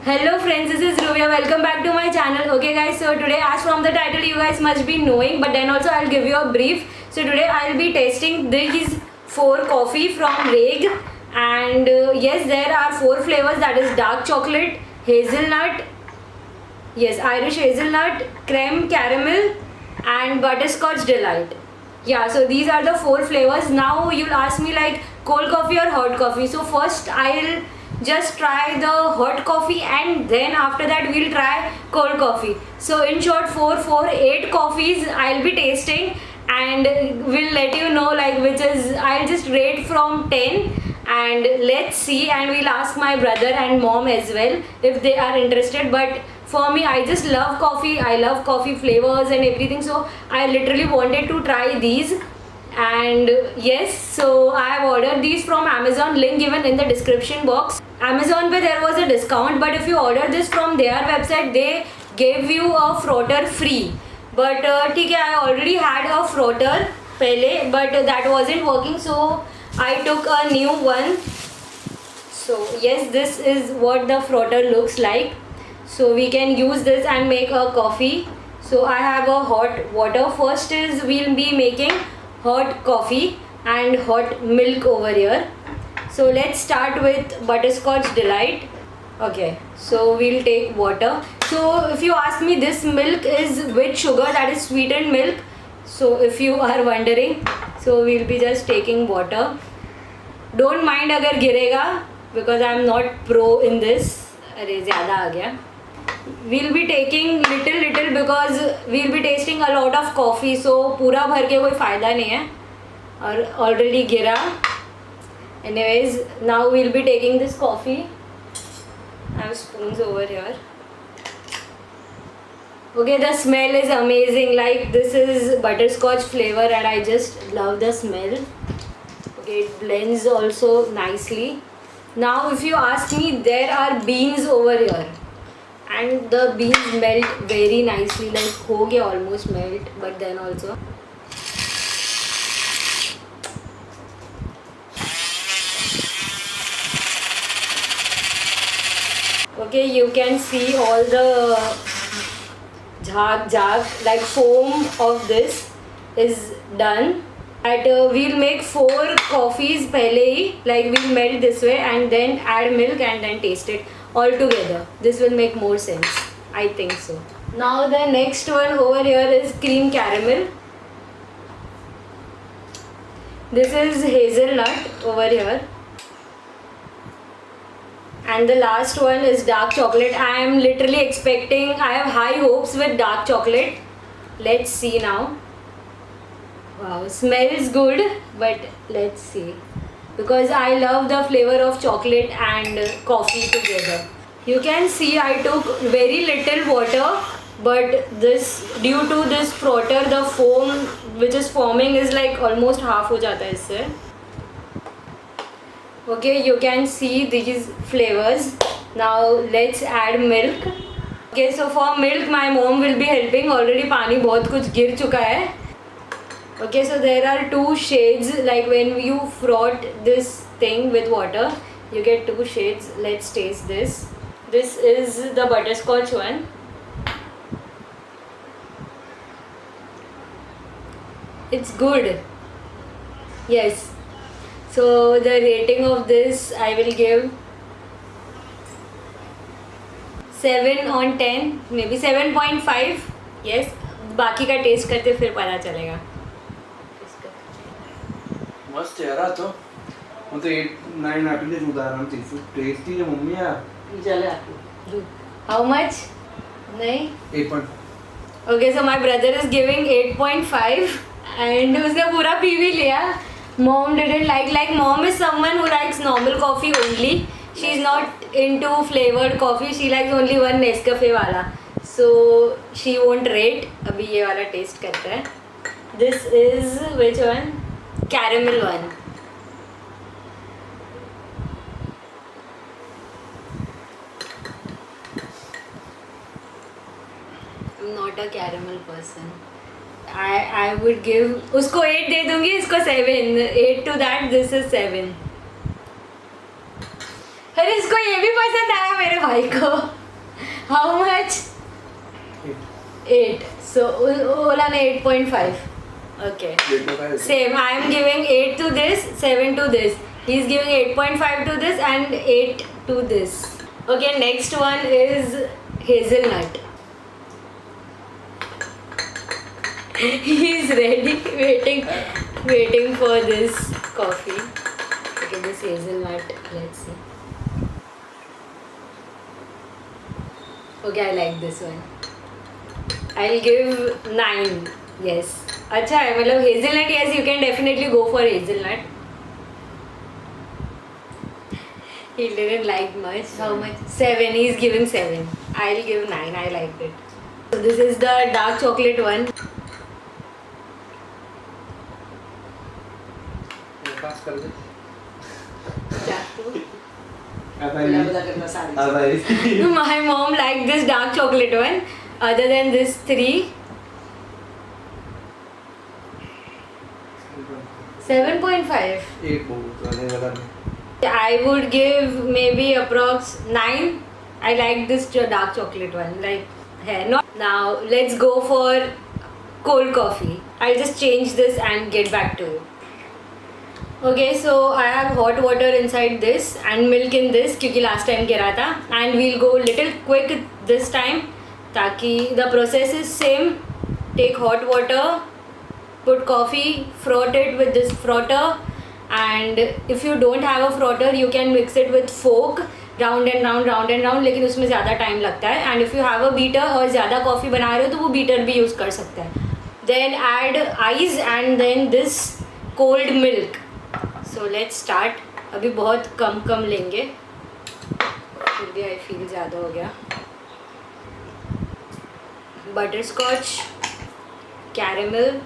Hello friends, this is Ruvia. Welcome back to my channel. Okay guys, so today as from the title you guys must be knowing, but then also I'll give you a brief. So today I'll be tasting these 4 coffee from Reg, and yes, there are 4 flavors, that is dark chocolate, hazelnut, yes, Irish hazelnut, creme caramel and butterscotch delight. Yeah, so these are the 4 flavors. Now you'll ask me like cold coffee or hot coffee. So first I'll just try the hot coffee and then after that we'll try cold coffee. So in short, 8 coffees I'll be tasting, and we'll let you know like which is, I'll just rate from 10, and let's see, and we'll ask my brother and mom as well if they are interested. But for me, I just love coffee. I love coffee flavors and everything, so I literally wanted to try these. And yes, so I have ordered these from Amazon, link given in the description box. Amazon पे there was a discount, but if you order this from their website they gave you a frotter free. But ठीक है, I already had a frotter पहले, but that wasn't working, so I took a new one. So yes, this is what the frotter looks like. So we can use this and make a coffee. So I have a hot water. First is we'll be making hot coffee and hot milk over here. So let's start with butterscotch delight. Okay, so we'll take water. So if you ask me, this milk is with sugar, that is sweetened milk. So if you are wondering, so we'll be just taking water. Don't mind अगर गिरेगा, because I'm not pro in this. अरे ज़्यादा आ गया. We'll be taking little because we'll be tasting a lot of coffee, so पूरा भर के कोई फ़ायदा नहीं है और already गिरा. Anyways, now we'll be taking this coffee. I have spoons over here. Okay, the smell is amazing. Like, this is butterscotch flavor and I just love the smell. Okay, it blends also nicely. Now if you ask me, there are beans over here and the beans melt very nicely, like हो गया almost melt, but then also okay, you can see all the jhag like foam of this is done. That we'll make 4 coffees pehle hi, like we'll melt this way and then add milk and then taste it all together. This will make more sense, I think so. Now the next one over here is cream caramel. This is hazelnut over here. And the last one is dark chocolate. I am literally expecting, I have high hopes with dark chocolate. Let's see now. Wow, smells good, but let's see. Because I love the flavor of chocolate and coffee together. You can see I took very little water, but this, due to this frotter, the foam which is forming is like almost half हो जाता है इससे. Okay, you can see these flavors. Now let's add milk. Okay, so for milk my mom will be helping. Already पानी बहुत कुछ गिर चुका है. Okay, so there are 2 shades, like when you froth this thing with water you get 2 shades. Let's taste this. This is the butterscotch one. It's good. Yes. So the rating of this I will give 7 on 10, maybe 7.5. Yes. बाकी का test करते फिर पता चलेगा. मस्त चेहरा तो मतलब 8-9 आपने जो उदाहरण थी फुल टेस्टी है मम्मी यार. चले आपको. How much? नहीं. 8. Okay, so my brother is giving 8.5 and उसने पूरा पी भी लिया. Mom didn't like mom is someone who likes normal coffee only. She is not into flavored coffee. She likes only one Nescafe वाला. So she won't rate. अभी ये वाला taste करते हैं. This is which one? Caramel one. I'm not a caramel person. I would give उसको 8 दे दूँगी, इसको 7. 8 to that, this is 7. अरे इसको ये भी पसंद आया मेरे भाई को. How much? 8. So ओला ने 8.5. Okay. Same. I am giving 8 to this, 7 to this. He is giving 8.5 to this and 8 to this. Okay, next one is hazelnut. He is ready, waiting for this coffee. Okay, this hazelnut. Let's see. Okay, I like this one. I'll give 9. Yes. अच्छा है मतलब hazelnut. Yes, you can definitely go for hazelnut. He didn't like much. How much? 7. He's giving 7. I'll give 9. I liked it. So this is the dark chocolate one. पास कर दे. My mom liked this dark chocolate one. Other than this 3. 7.5. 8 बहुत रहने वाला नहीं. I would give maybe approx 9. I like this dark chocolate one. Like, hey, not now. Let's go for cold coffee. I'll just change this and get back to you. Okay, so I have hot water inside this and milk in this क्योंकि last time गिरा था. And we'll go little quick this time ताकि the process is same. Take hot water, put coffee, froth it with this frotter. And if you don't have a frotter, you can mix it with fork, round and round. लेकिन उसमें ज़्यादा time लगता है. And if you have a beater और ज़्यादा coffee बना रहे हो तो वो beater भी यूज़ कर सकते हैं. Then add ice and then this cold milk. So let's start. अभी बहुत कम लेंगे. फिर भी I feel ज़्यादा हो गया. Butterscotch, caramel.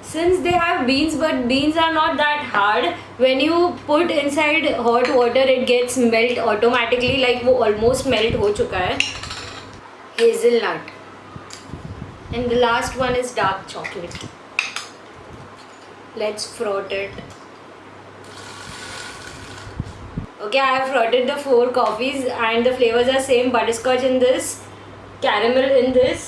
Since they have beans, but beans are not that hard. When you put inside hot water, it gets melt automatically. Like वो almost melt हो चुका है. Hazelnut. And the last one is dark chocolate. Let's froth it. Okay, I have frothed the 4 coffees and the flavors are same. Butterscotch in this, caramel in this,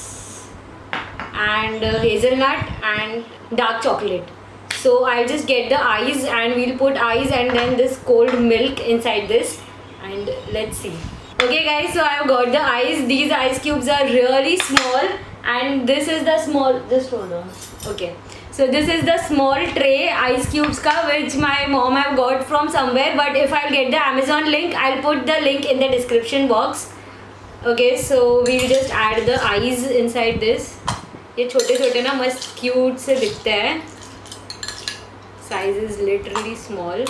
and hazelnut and dark chocolate. So I'll just get the ice and we'll put ice and then this cold milk inside this and let's see. Okay guys, so I've got the ice. These ice cubes are really small and this is the small, just hold on. Okay, so this is the small tray ice cubes ka which my mom have got from somewhere, but if I'll get the Amazon link, I'll put the link in the description box. Okay, so we'll just add the ice inside this. ये छोटे छोटे ना मस्त cute से दिखते हैं. Size is literally small.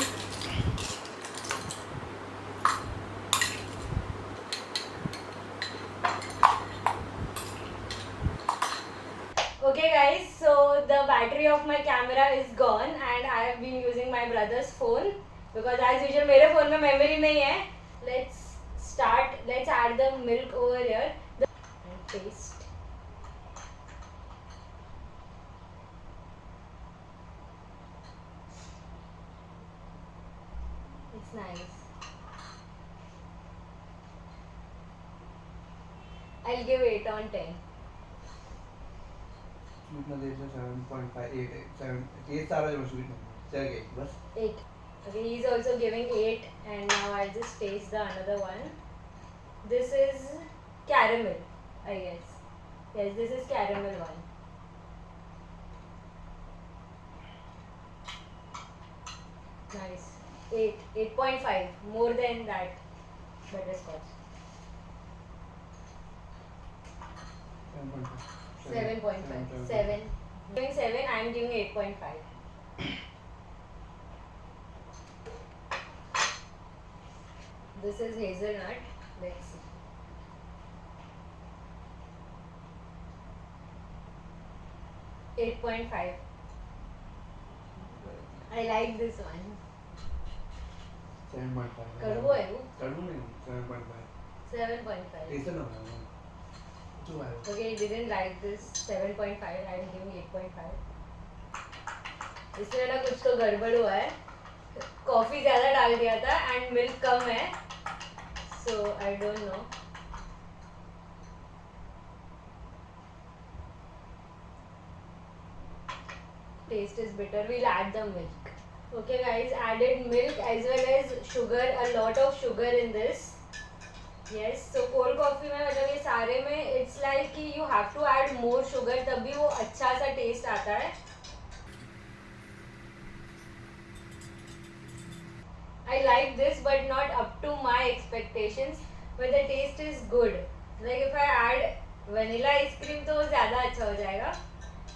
Okay guys, so the battery of my camera is gone and I have been using my brother's phone because as usual मेरे phone में memory नहीं है. Let's start. Let's add the milk over here. And taste. It's nice. I'll give 8 on 10. कितना देर से 7.5 7 8 सारा जो sweet चल गई बस 8. Okay, he's also giving 8 and now I'll just taste the another one. This is caramel, I guess. Yes, this is caramel one. Nice. 8, 8.5, more than that butterscotch. 7.5. 7. Giving 7, I am giving 8.5. This is hazelnut. Let's see. .5. I like this one. 7.5 कड़वा है वो? कड़वा नहीं 7.5 7.5. ऐसा ना हो तो है. Okay, he didn't like this 7.5. I am giving 8.5. इसमें ना कुछ तो गड़बड़ हुआ है. कॉफी ज़्यादा डाल दिया था एंड मिल्क कम है, so I don't know. Taste is bitter. We'll add the milk. Okay guys, added milk as well as sugar, a lot of sugar in this. Yes, so cold coffee में मतलब ये सारे में it's like कि you have to add more sugar तभी वो अच्छा सा taste आता है. I like this but not up to my expectations, but the taste is good. Like if I add vanilla ice cream तो ज़्यादा अच्छा हो जाएगा.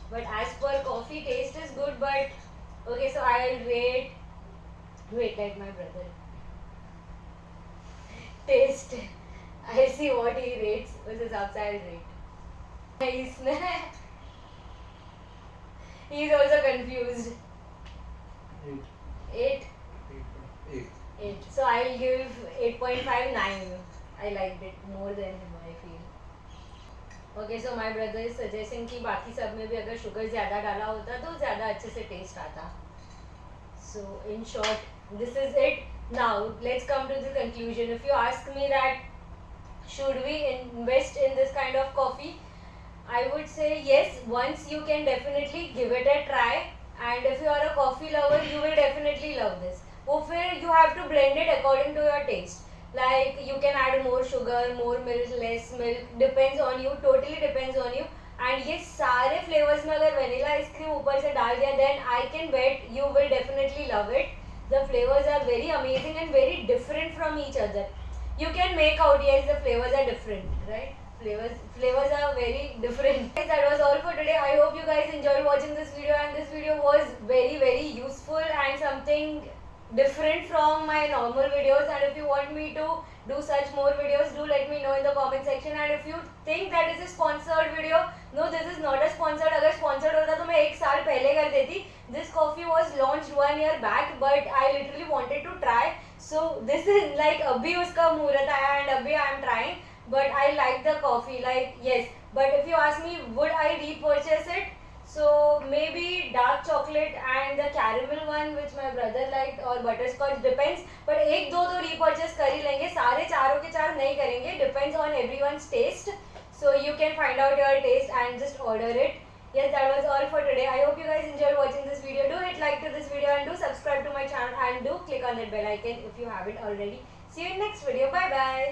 But as per coffee, taste is good. But okay, so I'll rate. Wait, like my brother. Taste. I'll see what he rates. उस हिसाब से I'll rate. इसने he is also confused. 8. 8. So I'll give 8.59. I liked it more than him, I feel. Okay so my brother is suggesting कि बाकी सब में भी अगर शुगर ज़्यादा डाला होता तो ज़्यादा अच्छे से टेस्ट आता. So in short this is it. Now let's come to the conclusion. If you ask me that should we invest in this kind of coffee, I would say yes, once you can definitely give it a try, and if you are a coffee lover you will definitely love this. वो फिर you have to blend it according to your taste. Like you can add more sugar, more milk, less milk, depends on you, totally depends on you. And ये सारे flavors में अगर vanilla ice cream ऊपर से डाल दिया, then I can bet you will definitely love it. The flavors are very amazing and very different from each other. You can make out, yes, the flavors are different, right? Flavors are very different. Guys, that was all for today. I hope you guys enjoyed watching this video, and this video was very useful and something different from my normal videos. And if you want me to do such more videos, do let me know in the comment section. And if you think that this is sponsored video, no, this is not a sponsored. अगर sponsored होता तो मैं 1 साल पहले कर देती. This coffee was launched 1 year back, but I literally wanted to try. So this is like अभी उसका मुहूर्त आया and अभी I am trying. But I like the coffee, like yes. But if you ask me, would I repurchase it? So maybe dark chocolate and the caramel one which my brother liked, or butterscotch, depends. But एक दो तो repurchase कर ही लेंगे, सारे चारों के चार नहीं करेंगे. Depends on everyone's taste. So you can find out your taste and just order it. Yes, that was all for today. I hope you guys enjoyed watching this video. Do hit like to this video and do subscribe to my channel and do click on that bell icon if you haven't already. See you in next video. Bye bye.